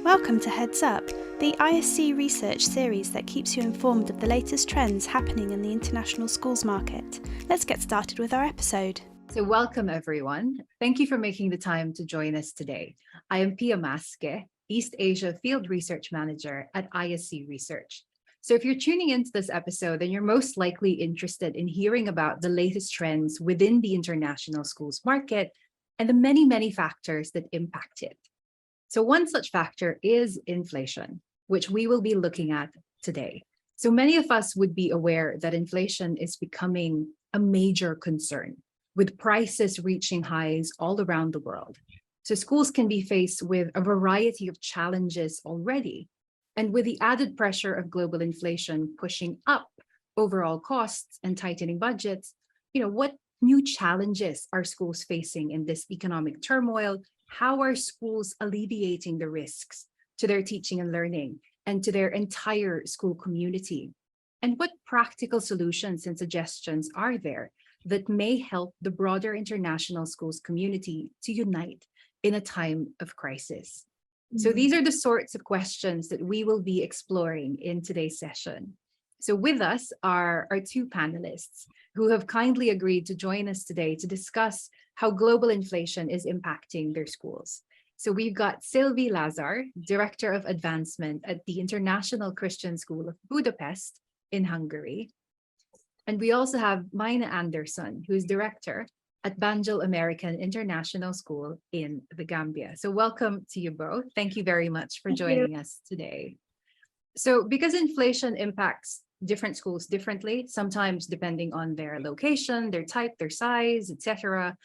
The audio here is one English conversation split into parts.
Welcome to Heads Up, the ISC Research series that keeps you informed of the latest trends happening in the international schools market. Let's get started with our episode. So welcome everyone. Thank you for making the time to join us today. I am Pia Maske, East Asia Field Research Manager at ISC Research. So if you're tuning into this episode, then you're most likely interested in hearing about the latest trends within the international schools market and the many factors that impact it. So one such factor is inflation, which we will be looking at today. So many of us would be aware that inflation is becoming a major concern, with prices reaching highs all around the world. So schools can be faced with a variety of challenges already. And with the added pressure of global inflation pushing up overall costs and tightening budgets, what new challenges are schools facing in this economic turmoil? How are schools alleviating the risks to their teaching and learning and to their entire school community? And what practical solutions and suggestions are there that may help the broader international schools community to unite in a time of crisis? So these are the sorts of questions that we will be exploring in today's session. So with us are our two panelists who have kindly agreed to join us today to discuss how global inflation is impacting their schools. So we've got Szilvi Lazar, Director of Advancement at the International Christian School of Budapest in Hungary. And we also have Myna Anderson, who's Director at Banjul American International School in the Gambia. So welcome to you both. Thank you very much for joining us today. So because inflation impacts different schools differently, sometimes depending on their location, their type, their size, etc.,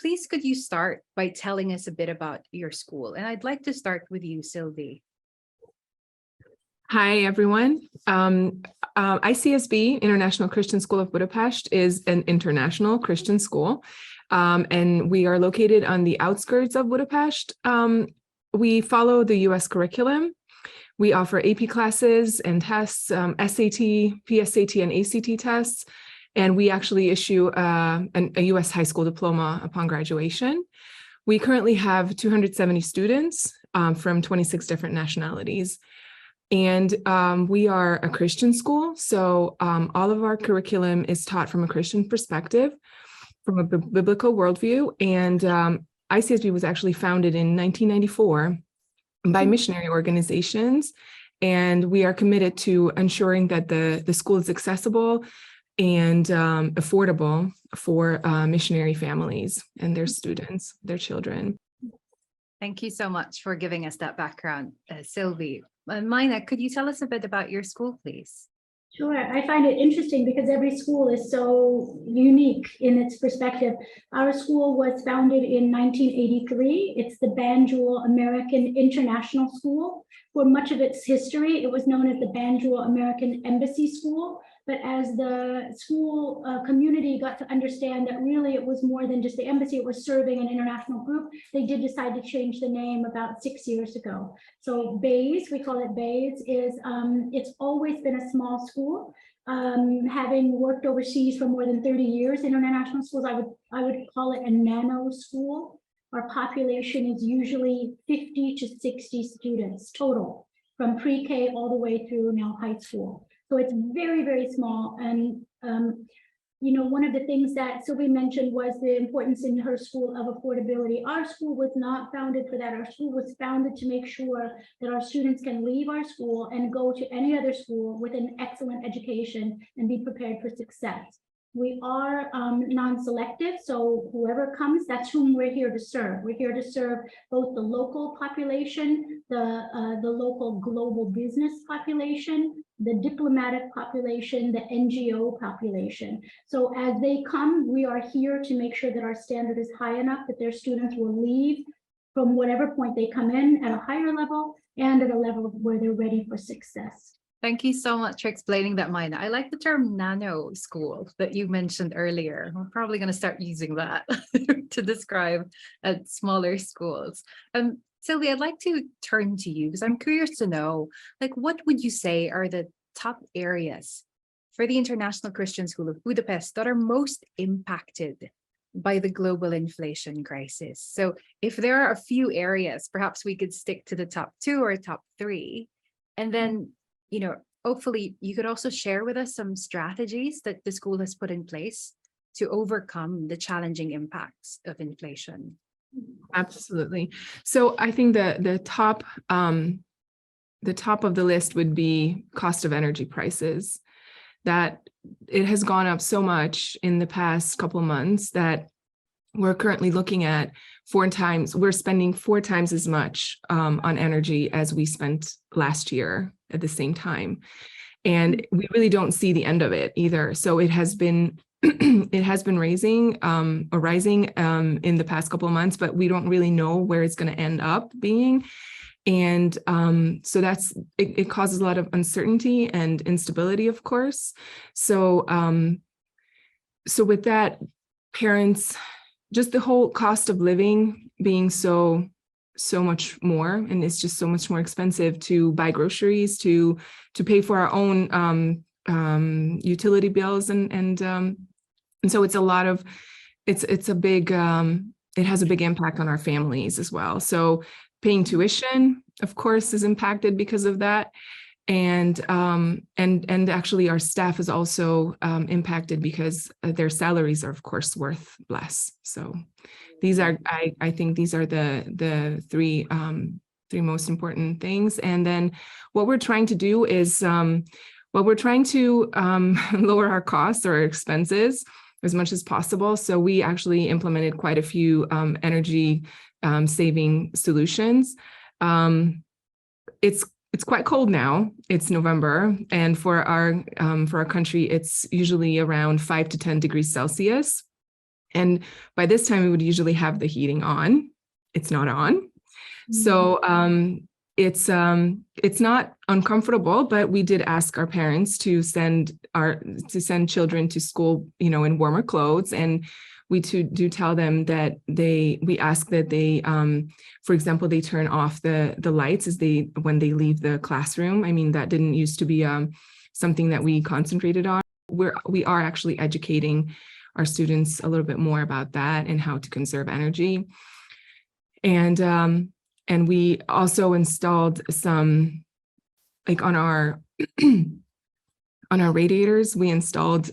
please could you start by telling us a bit about your school? And I'd like to start with you, Szilvi. Hi, everyone. ICSB, International Christian School of Budapest, is an international Christian school, and we are located on the outskirts of Budapest. We follow the U.S. curriculum. We offer AP classes and tests, SAT, PSAT, and ACT tests, and we actually issue a U.S. high school diploma upon graduation. We currently have 270 students from 26 different nationalities. And we are a Christian school, so all of our curriculum is taught from a Christian perspective, from a biblical worldview. And ICSB was actually founded in 1994 by missionary organizations, and we are committed to ensuring that the school is accessible and affordable for missionary families and their students, their children. Thank you so much for giving us that background, Szilvi. Myna, could you tell us a bit about your school, please? Sure. I find it interesting because every school is so unique in its perspective. Our school was founded in 1983. It's the Banjul American International School. For much of its history, it was known as the Banjul American Embassy School. But as the school community got to understand that really it was more than just the embassy, it was serving an international group, they did decide to change the name about 6 years ago. So BAYS, we call it BAYS, it's always been a small school. Having worked overseas for more than 30 years in international schools, I would call it a nano school. Our population is usually 50 to 60 students total, from pre-K all the way through now high school. So it's very small. And, one of the things that Szilvi mentioned was the importance in her school of affordability. Our school was not founded for that. Our school was founded to make sure that our students can leave our school and go to any other school with an excellent education and be prepared for success. We are non-selective, so whoever comes, that's whom we're here to serve. We're here to serve both the local population, the local global business population, the diplomatic population, the NGO population. So as they come, we are here to make sure that our standard is high enough that their students will leave from whatever point they come in at a higher level and at a level where they're ready for success. Thank you so much for explaining that, Myna. I like the term nano school that you mentioned earlier. We're probably going to start using that to describe smaller schools. Szilvi, I'd like to turn to you because I'm curious to know, what would you say are the top areas for the International Christian School of Budapest that are most impacted by the global inflation crisis. So if there are a few areas, perhaps we could stick to the top 2 or top 3, and then, hopefully you could also share with us some strategies that the school has put in place to overcome the challenging impacts of inflation. Absolutely. So I think the top of the list would be cost of energy prices. That it has gone up so much in the past couple of months that we're currently looking at we're spending 4 times as much on energy as we spent last year at the same time. And we really don't see the end of it either. So it has been rising in the past couple of months, but we don't really know where it's going to end up being. And so it causes a lot of uncertainty and instability, of course. So with that, parents, just the whole cost of living being so much more, and it's just so much more expensive to buy groceries, to pay for our own utility bills, and so it's a lot of it's a big it has a big impact on our families as well. So paying tuition, of course, is impacted because of that. And actually our staff is also impacted because their salaries are, of course, worth less. So these are, I think these are the three most important things. And then what we're trying to do is, we're trying to lower our costs or our expenses as much as possible. So we actually implemented quite a few energy saving solutions. It's quite cold now. It's November, and for our country, it's usually around 5 to 10 degrees Celsius. And by this time, we would usually have the heating on. It's not on, so it's not uncomfortable. But we did ask our parents to send children to school, in warmer clothes, and we do tell them that we ask that they, for example, they turn off the lights when they leave the classroom. I mean, that didn't used to be something that we concentrated on. We are actually educating our students a little bit more about that and how to conserve energy. And we also installed some, like on our radiators, we installed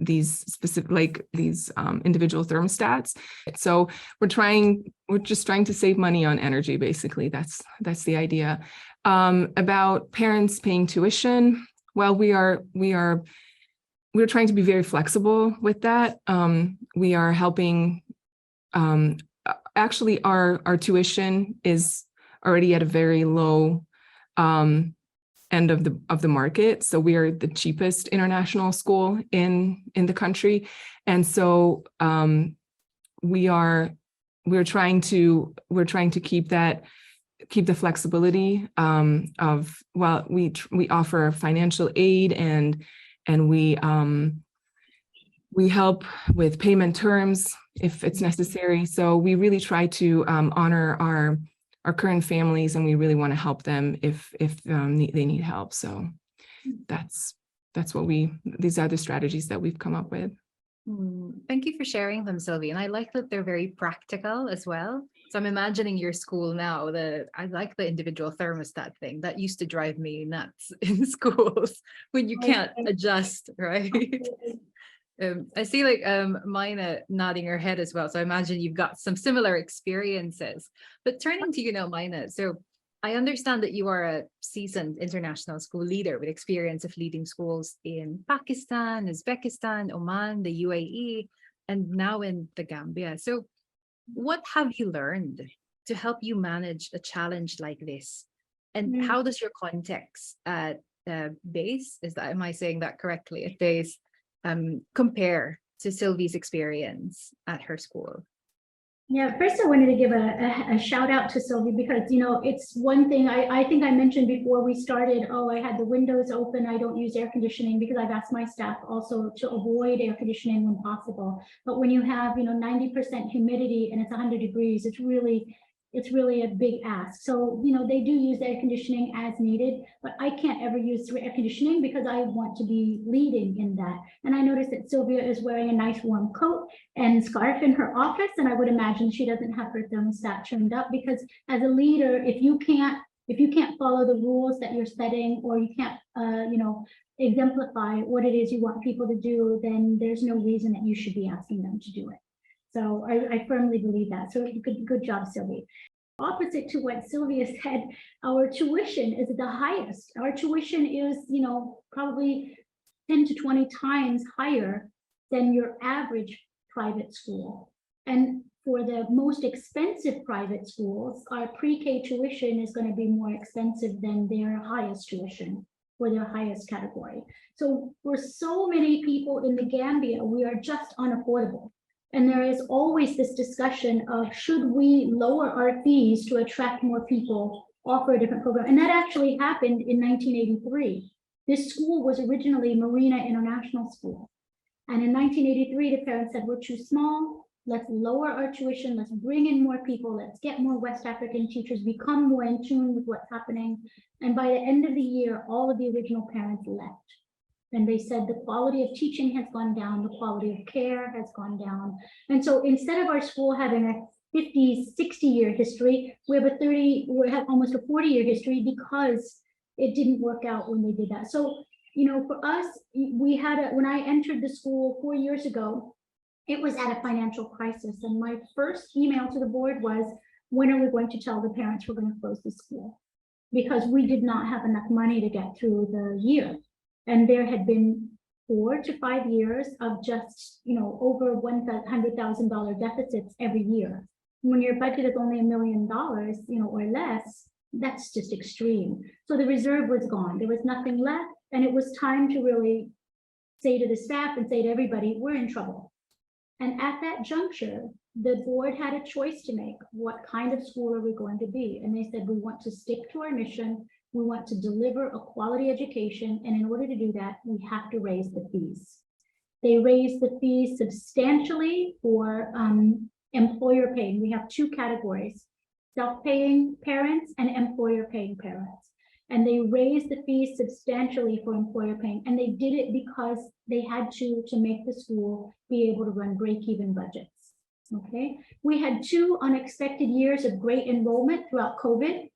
these specific, individual thermostats. So we're just trying to save money on energy, basically. That's the idea. About parents paying tuition, well, we're trying to be very flexible with that. We are helping, actually our tuition is already at a very low end of the market. So we are the cheapest international school in the country. And so we're trying to keep the flexibility of, well, we offer financial aid and we help with payment terms if it's necessary. So we really try to honor our current families, and we really want to help them if they need help. So that's what these are the strategies that we've come up with. Thank you for sharing them, Szilvi. And I like that they're very practical as well. So I'm imagining your school now. I like the individual thermostat thing. That used to drive me nuts in schools when you can't adjust, right? I see Myna nodding her head as well. So I imagine you've got some similar experiences. But turning to you now, Myna, so I understand that you are a seasoned international school leader with experience of leading schools in Pakistan, Uzbekistan, Oman, the UAE, and now in the Gambia. So what have you learned to help you manage a challenge like this? And how does your context at base, am I saying that correctly, at base, compare to Szilvi's experience at her school? Yeah, first I wanted to give a shout out to Szilvi because, it's one thing I think I mentioned before we started, I had the windows open. I don't use air conditioning because I've asked my staff also to avoid air conditioning when possible. But when you have, 90% humidity and it's 100 degrees, it's really it's really a big ask. So, they do use air conditioning as needed, but I can't ever use air conditioning because I want to be leading in that. And I noticed that Sylvia is wearing a nice warm coat and scarf in her office, and I would imagine she doesn't have her thermostat turned up, because as a leader, if you can't follow the rules that you're setting, or you can't, exemplify what it is you want people to do, then there's no reason that you should be asking them to do it. So I firmly believe that. So good job, Szilvi. Opposite to what Sylvia said, our tuition is the highest. Our tuition is, probably 10 to 20 times higher than your average private school. And for the most expensive private schools, our pre-K tuition is going to be more expensive than their highest tuition for their highest category. So for so many people in the Gambia, we are just unaffordable. And there is always this discussion of, should we lower our fees to attract more people, offer a different program? And that actually happened in 1983. This school was originally Myna International School. And in 1983, the parents said, we're too small. Let's lower our tuition. Let's bring in more people. Let's get more West African teachers, become more in tune with what's happening. And by the end of the year, all of the original parents left. And they said the quality of teaching has gone down, the quality of care has gone down. And so instead of our school having a 50, 60-year history, we have almost a 40-year history, because it didn't work out when they did that. So, for us, when I entered the school 4 years ago, it was at a financial crisis. And my first email to the board was, when are we going to tell the parents we're going to close the school? Because we did not have enough money to get through the year. And there had been 4 to 5 years of just, over $100,000 deficits every year. When your budget is only $1 million, or less, that's just extreme. So the reserve was gone. There was nothing left. And it was time to really say to the staff and say to everybody, we're in trouble. And at that juncture, the board had a choice to make. What kind of school are we going to be? And they said, we want to stick to our mission. We want to deliver a quality education. And in order to do that, we have to raise the fees. They raised the fees substantially for employer paying. We have two categories: self-paying parents and employer-paying parents. And they raised the fees substantially for employer-paying. And they did it because they had to make the school be able to run break-even budgets. Okay. We had 2 unexpected years of great enrollment throughout COVID.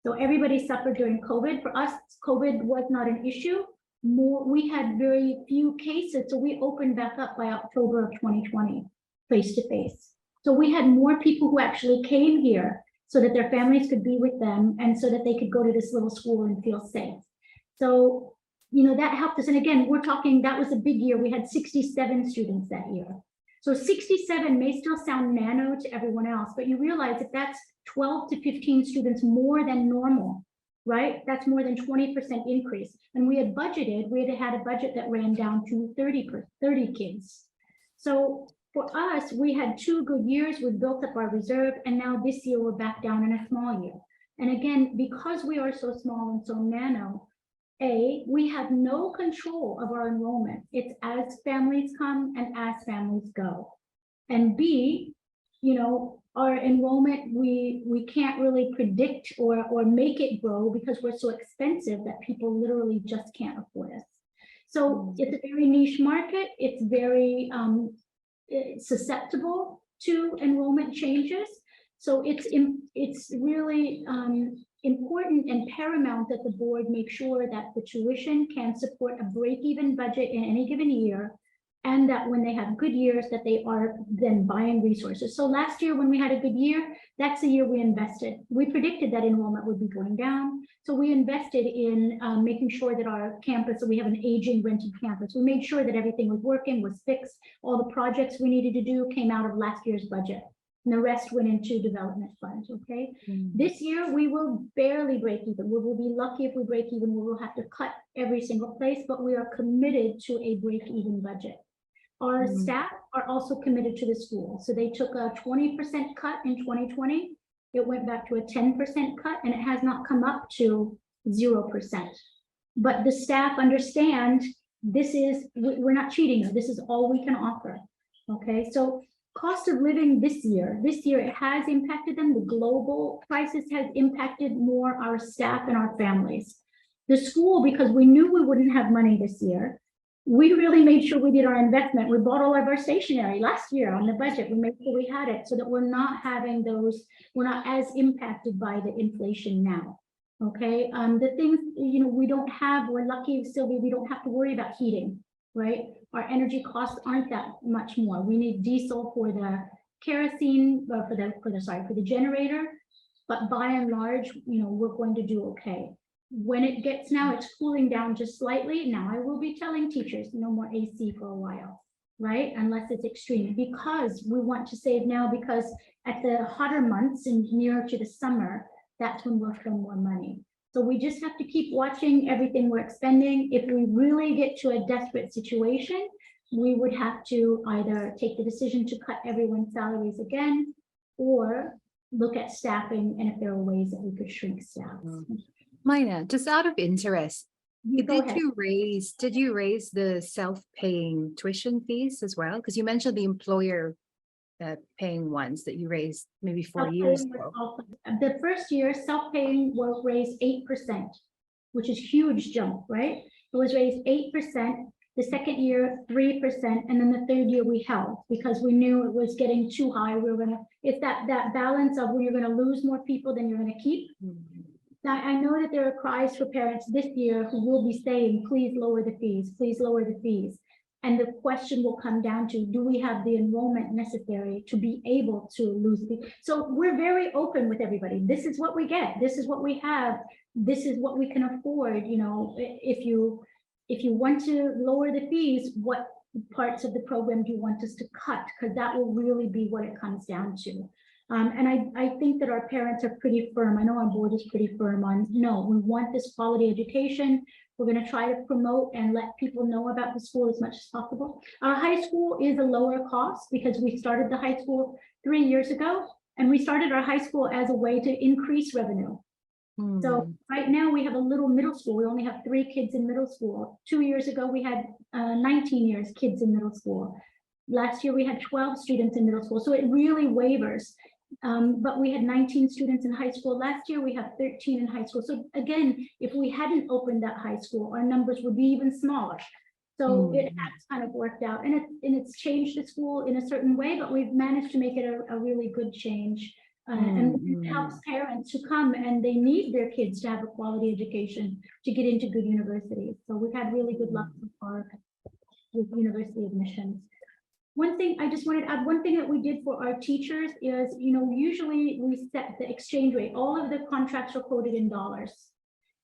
So everybody suffered during COVID. For us, COVID was not an issue. We had very few cases. So we opened back up by October of 2020, face-to-face. So we had more people who actually came here so that their families could be with them, and so that they could go to this little school and feel safe. So, that helped us. And again, we're talking, that was a big year. We had 67 students that year. So 67 may still sound nano to everyone else, but you realize that that's 12 to 15 students more than normal, right? That's more than 20% increase. And we had had a budget that ran down to 30 kids. So for us, we had 2 good years. We built up our reserve, and now this year we're back down in a small year. And again, because we are so small and so nano, we have no control of our enrollment. It's as families come and as families go. And B, our enrollment, we can't really predict or make it grow, because we're so expensive that people literally just can't afford us. So it's a very niche market. It's very susceptible to enrollment changes. So it's really important and paramount that the board make sure that the tuition can support a break-even budget in any given year, and that when they have good years, that they are then buying resources. So last year, when we had a good year, that's the year we invested. We predicted that enrollment would be going down. So we invested in making sure that our campus, so we have an aging rented campus. We made sure that everything was working, was fixed. All the projects we needed to do came out of last year's budget. And the rest went into development funds, okay? This year, we will barely break even. We will be lucky if we break even. We will have to cut every single place, but we are committed to a break-even budget. Our staff are also committed to the school. So they took a 20% cut in 2020. It went back to a 10% cut, and it has not come up to 0%. But the staff understand we're not cheating. This is all we can offer, okay? So cost of living this year it has impacted them. The global crisis has impacted more our staff and our families. The school, because we knew we wouldn't have money this year, we really made sure we did our investment. We bought all of our stationery last year on the budget. We made sure we had it so that we're not having those, we're not as impacted by the inflation now. Okay, the things, we don't have, we're lucky, Szilvi, we don't have to worry about heating, right? Our energy costs aren't that much more. We need diesel for the kerosene, for the generator, but by and large, we're going to do okay. When it gets now, it's cooling down just slightly. Now I will be telling teachers no more AC for a while, right? Unless it's extreme, because we want to save now, because at the hotter months and nearer to the summer, that's when we'll spend more money. So we just have to keep watching everything we're expending. If we really get to a desperate situation, we would have to either take the decision to cut everyone's salaries again, or look at staffing, and if there are ways that we could shrink staff. Myna, just out of interest, Go ahead. did you raise the self-paying tuition fees as well? Because you mentioned the employer paying ones that you raised maybe 4 years ago. The first year, self-paying was raised 8%, which is huge jump, right? It was raised 8%. The second year, 3%, and then the third year we held because we knew it was getting too high. We were gonna, it's that balance of when you're gonna lose more people than you're gonna keep. Now, I know that there are cries for parents this year who will be saying, please lower the fees, please lower the fees. And the question will come down to, do we have the enrollment necessary to be able to lose the, so we're very open with everybody. This is what we get. This is what we have. This is what we can afford. If you want to lower the fees, what parts of the program do you want us to cut? Because that will really be what it comes down to. And I think that our parents are pretty firm. I know our board is pretty firm on, no, we want this quality education. We're going to try to promote and let people know about the school as much as possible. Our high school is a lower cost because we started the high school 3 years ago, and we started our high school as a way to increase revenue. So right now we have a little middle school. We only have 3 kids in middle school. 2 years ago, we had 19 kids in middle school. Last year, we had 12 students in middle school. So it really wavers. But we had 19 students in high school. Last year, we have 13 in high school. So again, if we hadn't opened that high school, our numbers would be even smaller. So it has kind of worked out, and it's changed the school in a certain way, but we've managed to make it a really good change. And it helps parents who come and they need their kids to have a quality education to get into good universities. So we've had really good luck so far with university admissions. One thing I just wanted to add, one thing that we did for our teachers is, usually we set the exchange rate. All of the contracts are quoted in dollars.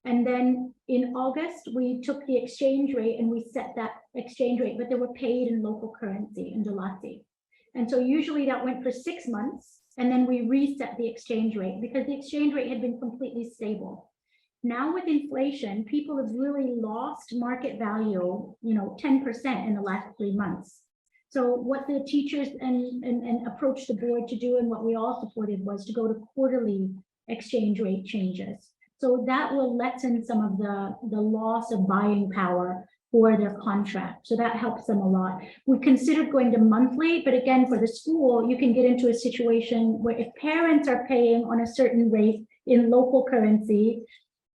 And then in August, we took the exchange rate and we set that exchange rate, but they were paid in local currency, in Dolati. And so usually that went for 6 months, and then we reset the exchange rate because the exchange rate had been completely stable. Now with inflation, people have really lost market value, 10% in the last 3 months. So what the teachers and approached the board to do, and what we all supported, was to go to quarterly exchange rate changes. So that will lessen some of the loss of buying power for their contract. So that helps them a lot. We considered going to monthly, but again, for the school, you can get into a situation where if parents are paying on a certain rate in local currency,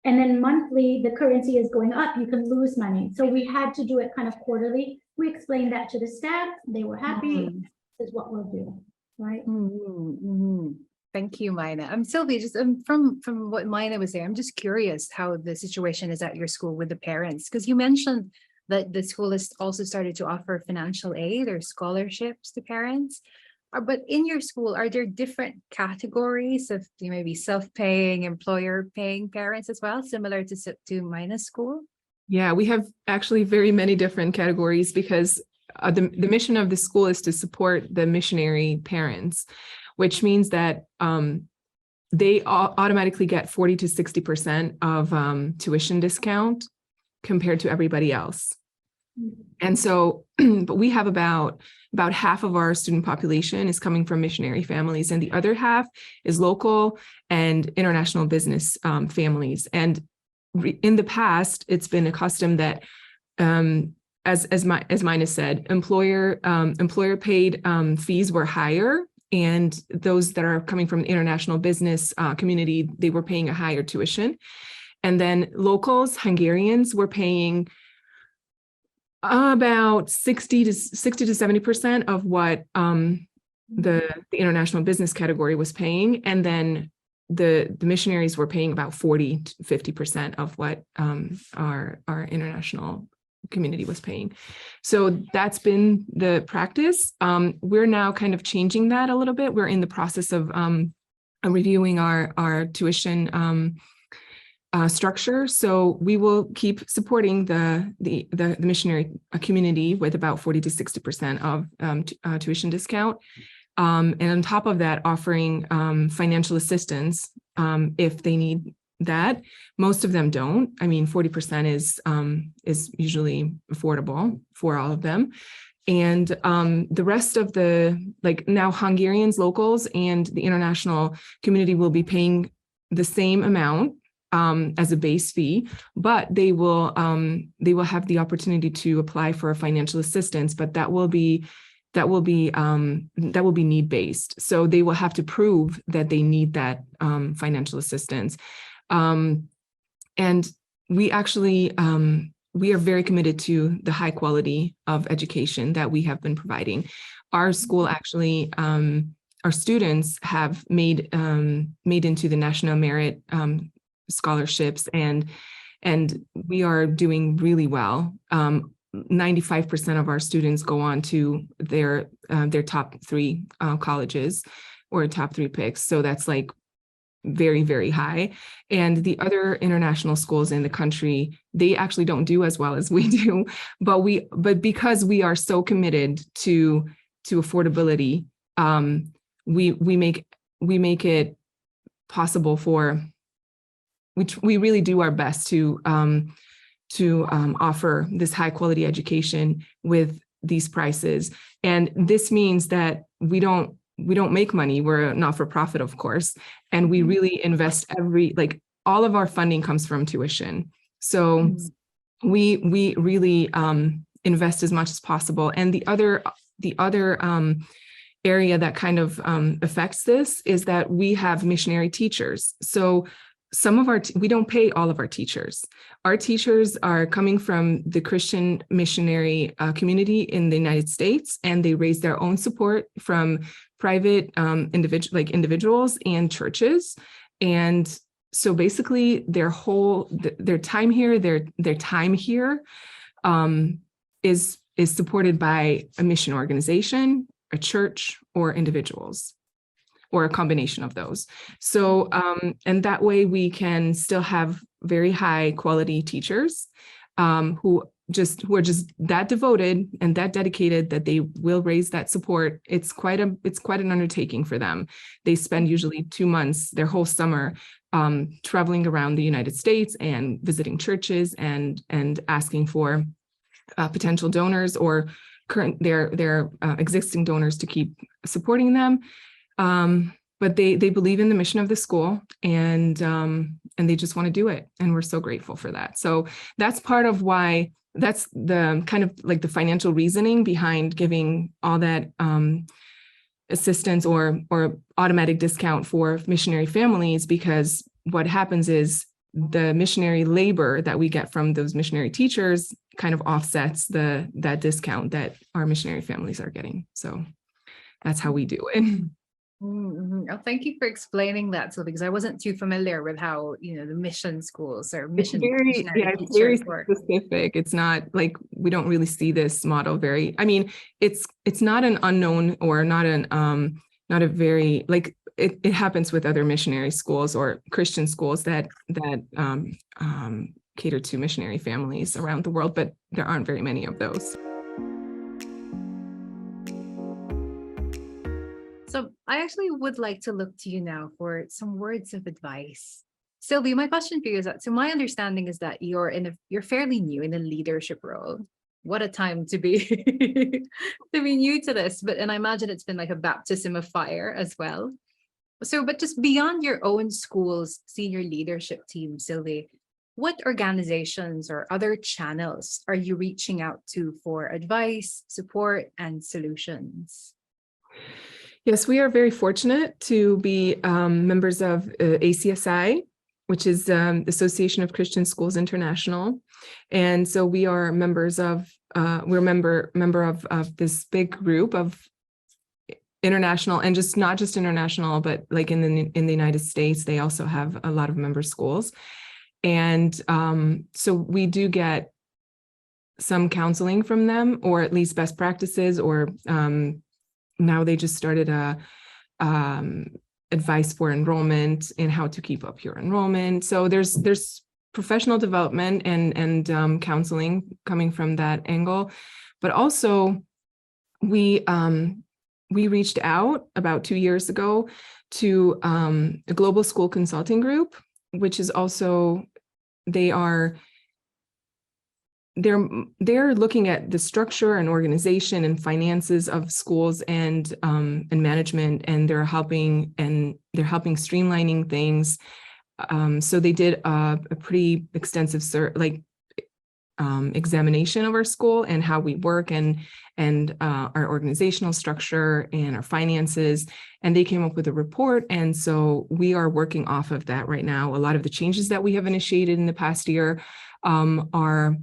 and then monthly, the currency is going up, you can lose money. So we had to do it kind of quarterly. We explained that to the staff. They were happy. This is what we'll do, right? Thank you, Myna. Szilvi, just from what Myna was saying, I'm just curious how the situation is at your school with the parents, because you mentioned that the school has also started to offer financial aid or scholarships to parents. But in your school, are there different categories of maybe self-paying, employer-paying parents as well, similar to Myna's school? Yeah, we have actually very many different categories because the mission of the school is to support the missionary parents, which means that they automatically get 40 to 60% of tuition discount compared to everybody else. And so, but we have about half of our student population is coming from missionary families, and the other half is local and international business families. And in the past, it's been a custom that as Myna said, employer paid fees were higher, and those that are coming from the international business community, they were paying a higher tuition. And then locals, Hungarians, were paying about 60 to 70% of what the international business category was paying. And then the missionaries were paying about 40 to 50% of what our international community was paying. So that's been the practice. We're now kind of changing that a little bit. We're in the process of reviewing our tuition structure. So we will keep supporting the missionary community with about 40 to 60% of tuition discount. And on top of that, offering financial assistance if they need that. Most of them don't. I mean, 40% is usually affordable for all of them. And the rest of now Hungarians, locals, and the international community will be paying the same amount as a base fee, but they will have the opportunity to apply for a financial assistance, but that will be need based. So they will have to prove that they need that financial assistance. And we actually, we are very committed to the high quality of education that we have been providing. Our school actually, our students have made into the National Merit scholarships, and we are doing really well. 95% of our students go on to their top 3 colleges or top 3 picks. So that's like very, very high. And the other international schools in the country, they actually don't do as well as we do. But because we are so committed to affordability, we make it possible for, we really do our best to offer this high quality education with these prices. And this means that we don't make money. We're a not-for-profit, of course, and we really invest all of our funding comes from tuition. So we really invest as much as possible. And the other area that kind of affects this is that we have missionary teachers. So some of we don't pay all of our teachers. Our teachers are coming from the Christian missionary community in the United States, and they raise their own support from private individuals and churches. And so basically their time here, their time here is supported by a mission organization, a church, or individuals, or a combination of those. So, and that way we can still have very high quality teachers who are just that devoted and that dedicated that they will raise that support. It's quite an undertaking for them. They spend usually 2 months, their whole summer, traveling around the United States and visiting churches and asking for potential donors or their existing donors to keep supporting them. But they believe in the mission of the school, and they just want to do it. And we're so grateful for that. So that's part of why, that's the kind of like the financial reasoning behind giving all that assistance or automatic discount for missionary families, because what happens is the missionary labor that we get from those missionary teachers kind of offsets that discount that our missionary families are getting. So that's how we do it. Mm-hmm. Oh, thank you for explaining that, Szilvi, because I wasn't too familiar with how, the mission schools or missionary it's very specific. It's not like, we don't really see this model very, I mean, it's not an unknown or not a very, like, it happens with other missionary schools or Christian schools that cater to missionary families around the world, but there aren't very many of those. So I actually would like to look to you now for some words of advice. Szilvi, my question for you is that, so my understanding is that you're fairly new in a leadership role. What a time to be to be new to this, and I imagine it's been like a baptism of fire as well. So, but just beyond your own school's senior leadership team, Szilvi, what organizations or other channels are you reaching out to for advice, support, and solutions? Yes, we are very fortunate to be members of ACSI, which is the Association of Christian Schools International. And so we are members of, we're member of this big group of international, and just not just international, but like in the United States, they also have a lot of member schools. And so we do get some counseling from them, or at least best practices, or now they just started a advice for enrollment and how to keep up your enrollment. So there's professional development and counseling coming from that angle, but also we reached out about 2 years ago to a global school consulting group, which is also they're looking at the structure and organization and finances of schools and management, and they're helping streamlining things. So they did a pretty extensive examination of our school and how we work and our organizational structure and our finances, and they came up with a report. And so we are working off of that right now. A lot of the changes that we have initiated in the past year are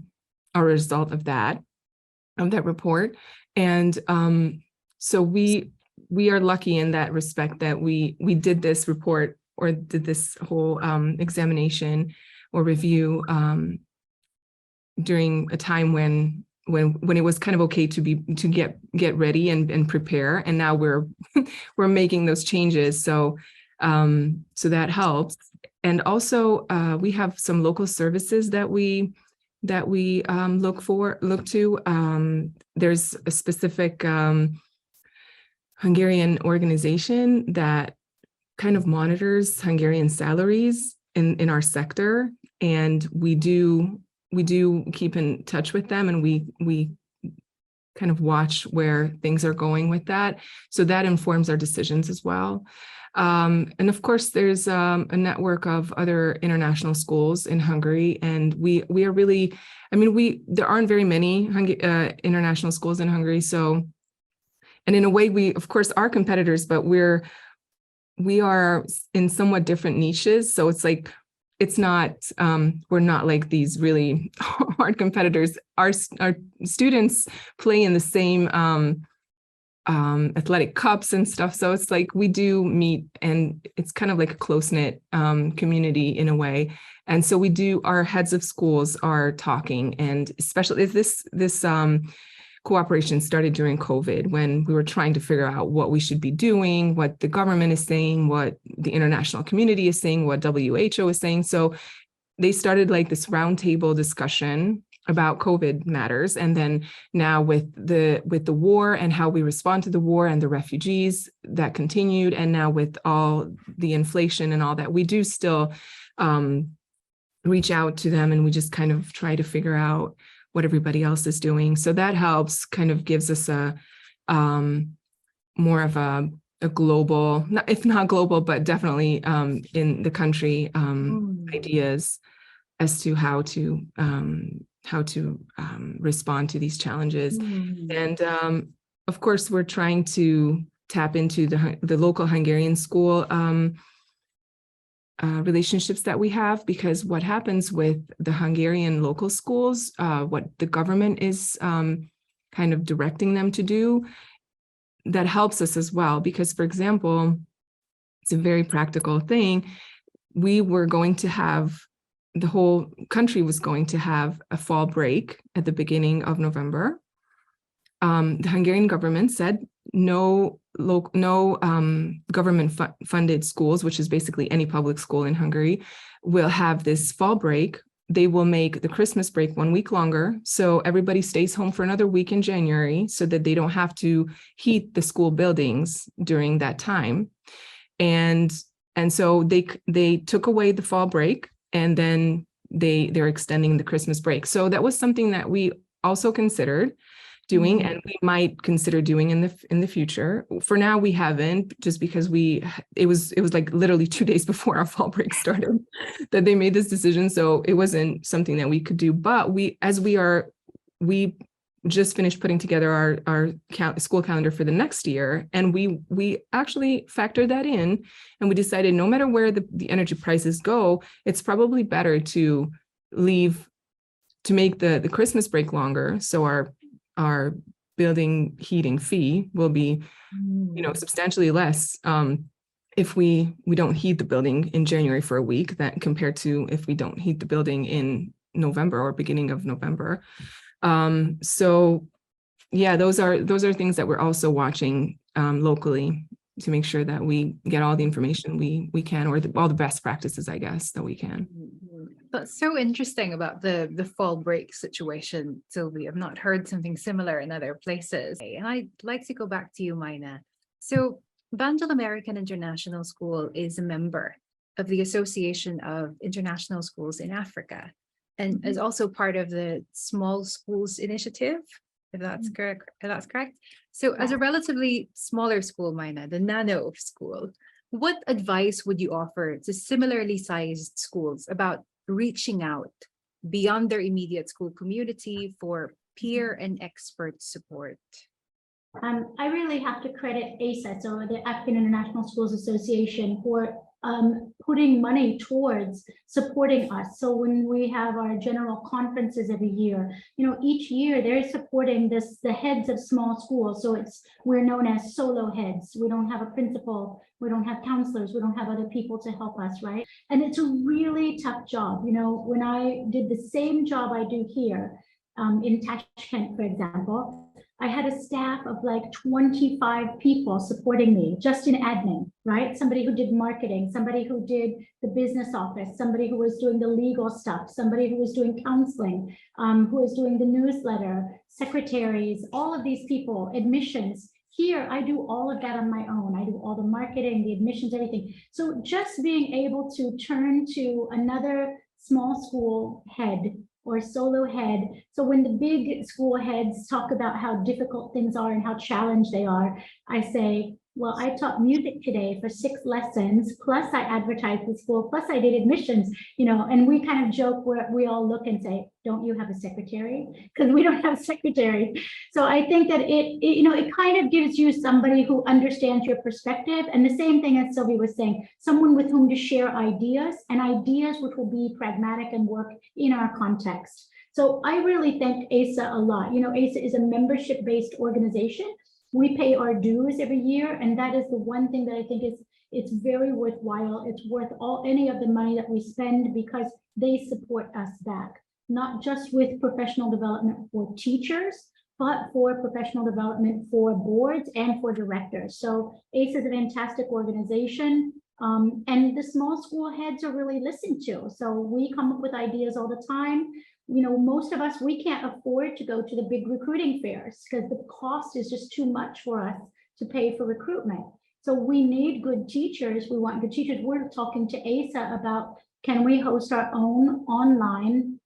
a result of that report. And so we are lucky in that respect that we did this report, or did this whole examination or review during a time when it was kind of okay to get ready and prepare. And now we're making those changes. So that helps. And also we have some local services that we look to. There's a specific Hungarian organization that kind of monitors Hungarian salaries in our sector, and we do keep in touch with them, and we kind of watch where things are going with that. So that informs our decisions as well. And of course, there's a network of other international schools in Hungary, and we are really, there aren't very many international schools in Hungary. So, and in a way, we of course are competitors, but we are in somewhat different niches. So it's like, it's not, we're not like these really hard competitors. Our students play in the same athletic cups and stuff. So it's like we do meet, and it's kind of like a close-knit community in a way. And so our heads of schools are talking, and especially if this cooperation started during COVID, when we were trying to figure out what we should be doing, what the government is saying, what the international community is saying, what WHO is saying. So they started like this roundtable discussion about COVID matters. And then now with the war and how we respond to the war and the refugees, that continued. And now with all the inflation and all that, we do still reach out to them, and we just kind of try to figure out what everybody else is doing. So that helps, kind of gives us a more of a global, if not global, but definitely in the country ideas as to how to respond to these challenges. And of course, we're trying to tap into the local Hungarian school relationships that we have, because what happens with the Hungarian local schools, what the government is kind of directing them to do, that helps us as well. Because, for example, it's a very practical thing. We were going to have, the whole country was going to have a fall break at the beginning of November. The Hungarian government said no government funded schools, which is basically any public school in Hungary, will have this fall break. They will make the Christmas break 1 week longer. So everybody stays home for another week in January, so that they don't have to heat the school buildings during that time. And so they took away the fall break, and then they're extending the Christmas break. So that was something that we also considered doing, and we might consider doing in the future. For now, we haven't, just because it was like literally 2 days before our fall break started that they made this decision. So it wasn't something that we could do. But we just finished putting together our school calendar for the next year, and we actually factored that in, and we decided no matter where the energy prices go, it's probably better to make the Christmas break longer, so our building heating fee will be, substantially less if we don't heat the building in January for a week, that compared to if we don't heat the building in November or beginning of November. So yeah, those are things that we're also watching locally to make sure that we get all the information we can, or all the best practices, I guess, that we can. That's so interesting about the fall break situation, Szilvi. I've not heard something similar in other places. And I'd like to go back to you, Myna. So Banjul American International School is a member of the Association of International Schools in Africa, and is also part of the Small Schools Initiative, if that's correct. So as a relatively smaller school, Myna, the nano school, what advice would you offer to similarly sized schools about reaching out beyond their immediate school community for peer and expert support? I really have to credit ASA, so the African International Schools Association, for putting money towards supporting us. So when we have our general conferences every year, each year they're supporting the heads of small schools. So we're known as solo heads. We don't have a principal, we don't have counselors, we don't have other people to help us, right? And it's a really tough job. When I did the same job I do here in Tashkent, for example, I had a staff of like 25 people supporting me just in admin, right? Somebody who did marketing, somebody who did the business office, somebody who was doing the legal stuff, somebody who was doing counseling, who was doing the newsletter, secretaries, all of these people, admissions. Here, I do all of that on my own. I do all the marketing, the admissions, everything. So just being able to turn to another small school head or solo head. So when the big school heads talk about how difficult things are and how challenged they are, I say, well, I taught music today for 6 lessons, plus I advertised the school, plus I did admissions, and we kind of joke where we all look and say, don't you have a secretary? Because we don't have a secretary. So I think that it kind of gives you somebody who understands your perspective. And the same thing as Szilvi was saying, someone with whom to share ideas, and ideas which will be pragmatic and work in our context. So I really thank ASA a lot. ASA is a membership-based organization. We pay our dues every year, and that is the one thing that I think it's very worthwhile. It's worth any of the money that we spend, because they support us back, not just with professional development for teachers, but for professional development for boards and for directors. So ACE is a fantastic organization, and the small school heads are really listened to. So we come up with ideas all the time. Most of us, we can't afford to go to the big recruiting fairs because the cost is just too much for us to pay for recruitment. So we need good teachers. We want good teachers. We're talking to ASA about, can we host our own online,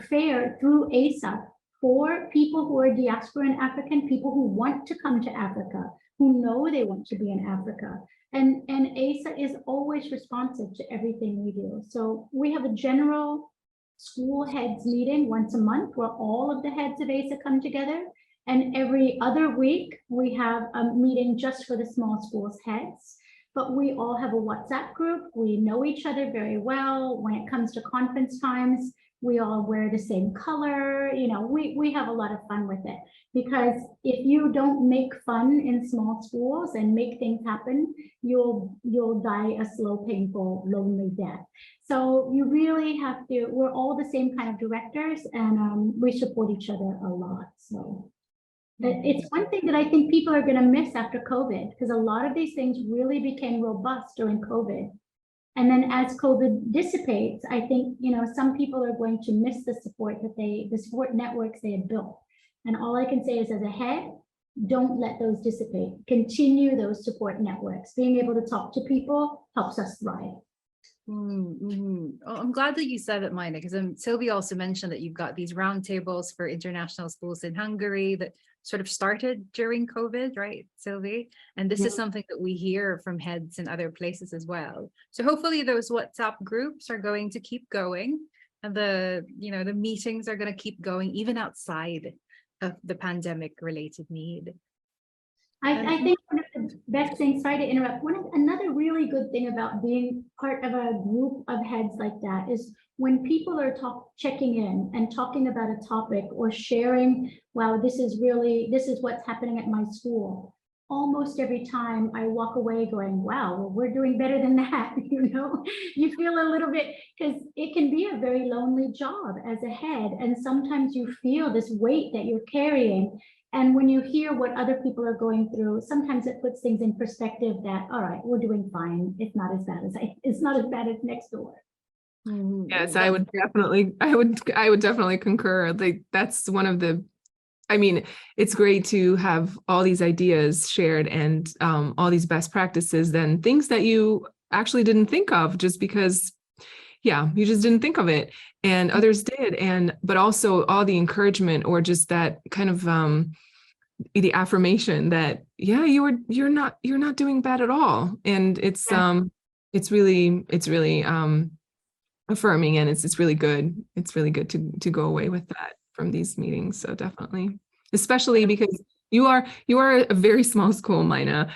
fair through ASA for people who are diasporan African, people who want to come to Africa, who know they want to be in Africa. And ASA is always responsive to everything we do. So we have a general school heads meeting once a month where all of the heads of ASA come together. And every other week, we have a meeting just for the small schools heads. But we all have a WhatsApp group. We know each other very well. When it comes to conference times, we all wear the same color. We have a lot of fun with it, because if you don't make fun in small schools and make things happen, you'll die a slow, painful, lonely death. So you really have to, we're all the same kind of directors, and we support each other a lot. So it's one thing that I think people are going to miss after COVID, because a lot of these things really became robust during COVID. And then as COVID dissipates, I think, some people are going to miss the support the support networks they had built. And all I can say is, as a head, don't let those dissipate. Continue those support networks. Being able to talk to people helps us thrive. Oh, I'm glad that you said it, Myna, because Szilvi also mentioned that you've got these roundtables for international schools in Hungary that sort of started during COVID, right, Szilvi? And this is something that we hear from heads in other places as well. So hopefully those WhatsApp groups are going to keep going, and the meetings are going to keep going even outside of the pandemic related need. I think one of the best things, sorry to interrupt, another really good thing about being part of a group of heads like that is when people are checking in and talking about a topic or sharing, wow, this is what's happening at my school. Almost every time I walk away going, wow, well, we're doing better than that. You feel a little bit, because it can be a very lonely job as a head. And sometimes you feel this weight that you're carrying. And when you hear what other people are going through, sometimes it puts things in perspective that, all right, we're doing fine. It's not as bad as next door. Yes, I would definitely concur. Like, that's one of the, I mean, it's great to have all these ideas shared and all these best practices, then things that you actually didn't think of just because, you just didn't think of it and others did. But also all the encouragement or just that kind of the affirmation that, you're not doing bad at all. And it's really affirming, and it's really good. It's really good to go away with that from these meetings. So definitely, especially because you are a very small school, Myna,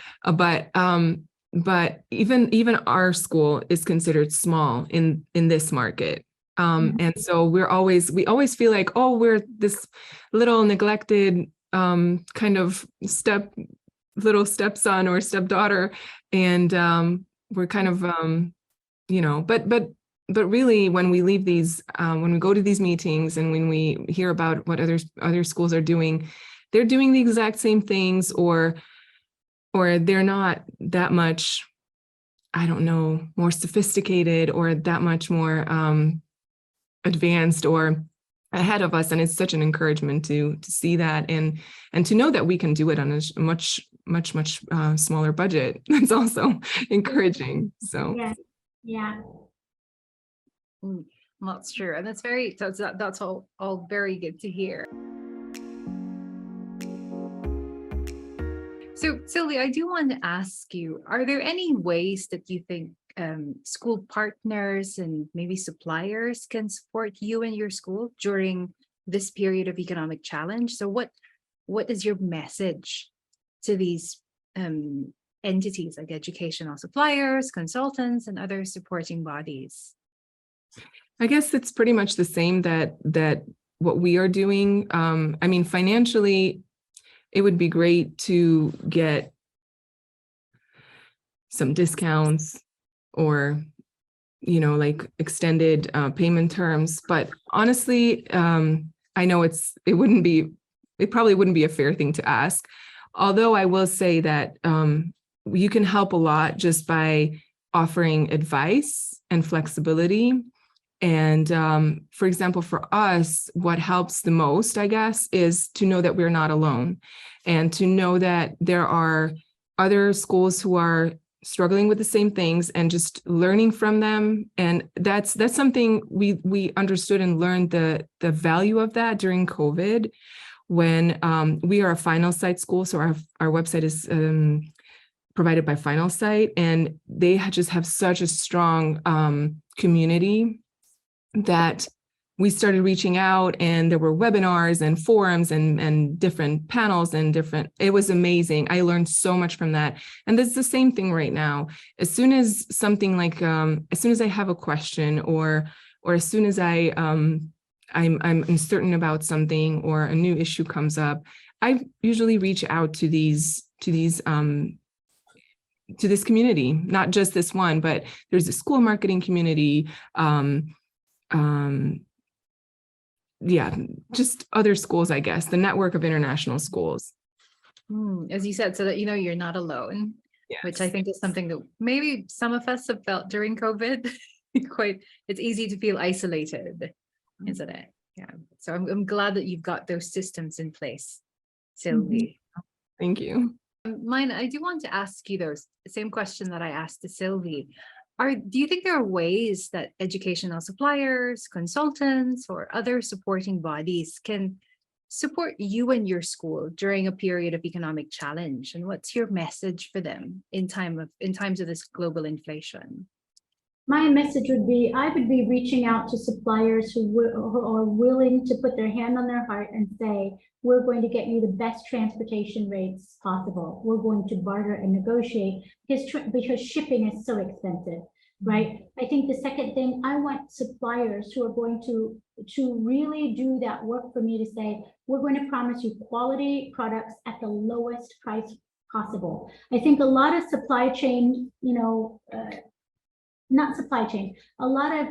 but even our school is considered small in this market. And so we always feel like, oh, we're this little neglected kind of little stepson or stepdaughter, and we're kind of but really, when we leave these, when we go to these meetings and when we hear about what other schools are doing, they're doing the exact same things, or they're not that much, I don't know, more sophisticated or that much more advanced or ahead of us. And it's such an encouragement to see that and to know that we can do it on a much smaller budget. That's also encouraging. So yeah. That's true, and that's all very good to hear. So Szilvi, I do want to ask you, are there any ways that you think school partners and maybe suppliers can support you and your school during this period of economic challenge? So what is your message to these entities like educational suppliers, consultants, and other supporting bodies? I guess it's pretty much the same that what we are doing. I mean, financially, it would be great to get some discounts or, like extended payment terms. But honestly, I know it probably wouldn't be a fair thing to ask. Although I will say that you can help a lot just by offering advice and flexibility. And for example, for us, what helps the most, I guess, is to know that we're not alone and to know that there are other schools who are struggling with the same things and just learning from them. And that's something we understood and learned the value of that during COVID, when we are a Final Site school. So our website is provided by Final Site, and they just have such a strong community that we started reaching out, and there were webinars and forums and different panels and it was amazing. I learned so much from that. And that's the same thing right now. As soon as something like, as soon as I have a question or as soon as I'm uncertain about something or a new issue comes up, I usually reach out to this community, not just this one, but there's a school marketing community, just other schools, I guess, the network of international schools. As you said, so that you're not alone, yes. Which I think is something that maybe some of us have felt during COVID. It's easy to feel isolated, isn't it? Yeah. So I'm glad that you've got those systems in place, Szilvi. Thank you. Myna, I do want to ask you the same question that I asked to Szilvi. Do you think there are ways that educational suppliers, consultants, or other supporting bodies can support you and your school during a period of economic challenge? And what's your message for them in times of this global inflation? My message would be, I would be reaching out to suppliers who are willing to put their hand on their heart and say, we're going to get you the best transportation rates possible. We're going to barter and negotiate because shipping is so expensive, right? I think the second thing, I want suppliers who are going to really do that work for me to say, we're going to promise you quality products at the lowest price possible. I think a lot of supply chain, not supply chain, a lot of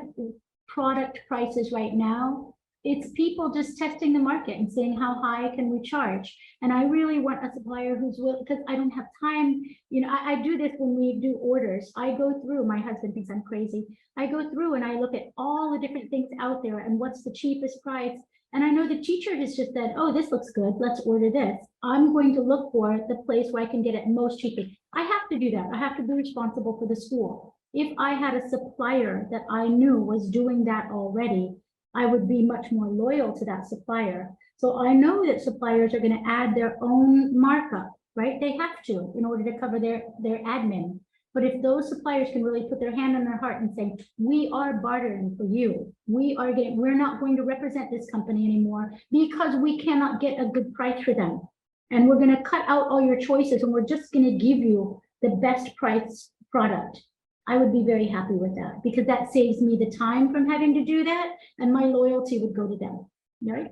product prices right now, it's people just testing the market and saying, how high can we charge? And I really want a supplier who's willing, because I don't have time. I do this when we do orders. I go through, my husband thinks I'm crazy. I go through and I look at all the different things out there and what's the cheapest price. And I know the teacher has just said, oh, this looks good, let's order this. I'm going to look for the place where I can get it most cheaply. I have to do that. I have to be responsible for the school. If I had a supplier that I knew was doing that already, I would be much more loyal to that supplier. So I know that suppliers are going to add their own markup, right? They have to in order to cover their admin. But if those suppliers can really put their hand on their heart and say, we are bartering for you. We're not going to represent this company anymore because we cannot get a good price for them. And we're going to cut out all your choices and we're just going to give you the best price product. I would be very happy with that because that saves me the time from having to do that and my loyalty would go to them, right?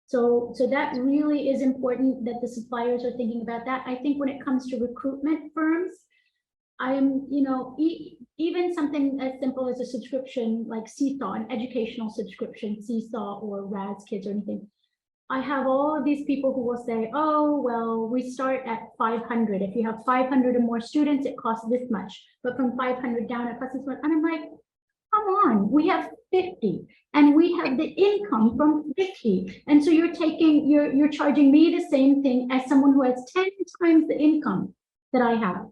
So that really is important that the suppliers are thinking about that. I think when it comes to recruitment firms, even something as simple as a subscription like Seesaw, an educational subscription, Seesaw or Raz Kids or anything. I have all of these people who will say, oh, well, we start at 500. If you have 500 or more students, it costs this much. But from 500 down, it costs this much. And I'm like, come on, we have 50 and we have the income from 50. And so you're charging me the same thing as someone who has 10 times the income that I have.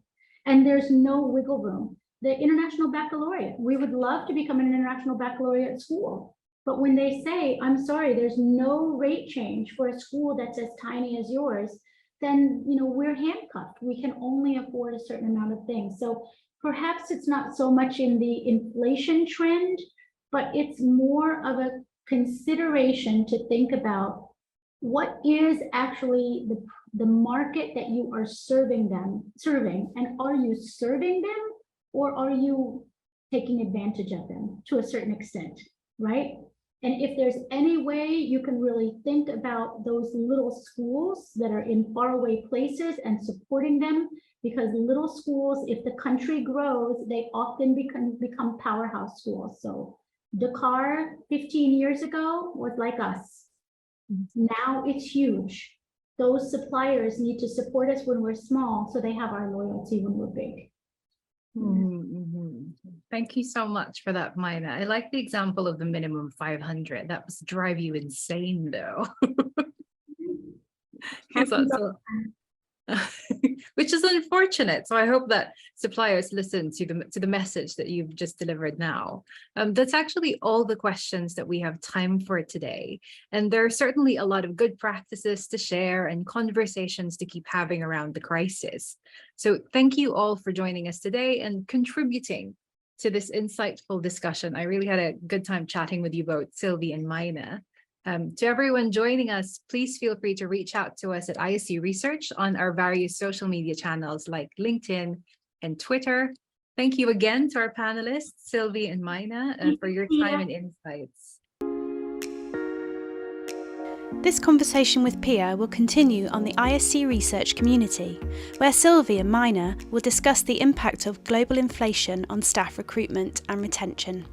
And there's no wiggle room. The International Baccalaureate, we would love to become an International Baccalaureate school. But when they say, I'm sorry, there's no rate change for a school that's as tiny as yours, then we're handcuffed. We can only afford a certain amount of things. So perhaps it's not so much in the inflation trend, but it's more of a consideration to think about what is actually the market that you are serving, and are you serving them or are you taking advantage of them to a certain extent, right? And if there's any way you can really think about those little schools that are in faraway places and supporting them, because little schools, if the country grows, they often become powerhouse schools. So Dakar 15 years ago was like us. Now it's huge. Those suppliers need to support us when we're small, so they have our loyalty when we're big. Mm-hmm. Thank you so much for that, Myna. I like the example of the minimum 500. That must drive you insane, though. Which is unfortunate. So I hope that suppliers listen to the message that you've just delivered now. That's actually all the questions that we have time for today. And there are certainly a lot of good practices to share and conversations to keep having around the crisis. So thank you all for joining us today and contributing to this insightful discussion. I really had a good time chatting with you both, Szilvi and Myna. To everyone joining us, please feel free to reach out to us at ISC Research on our various social media channels like LinkedIn and Twitter. Thank you again to our panelists, Szilvi and Myna, for your time and insights. This conversation with Pia will continue on the ISC Research community, where Szilvi and Myna will discuss the impact of global inflation on staff recruitment and retention.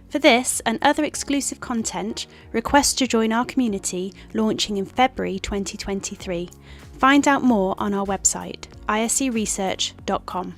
For this and other exclusive content, request to join our community launching in February 2023. Find out more on our website, iscresearch.com.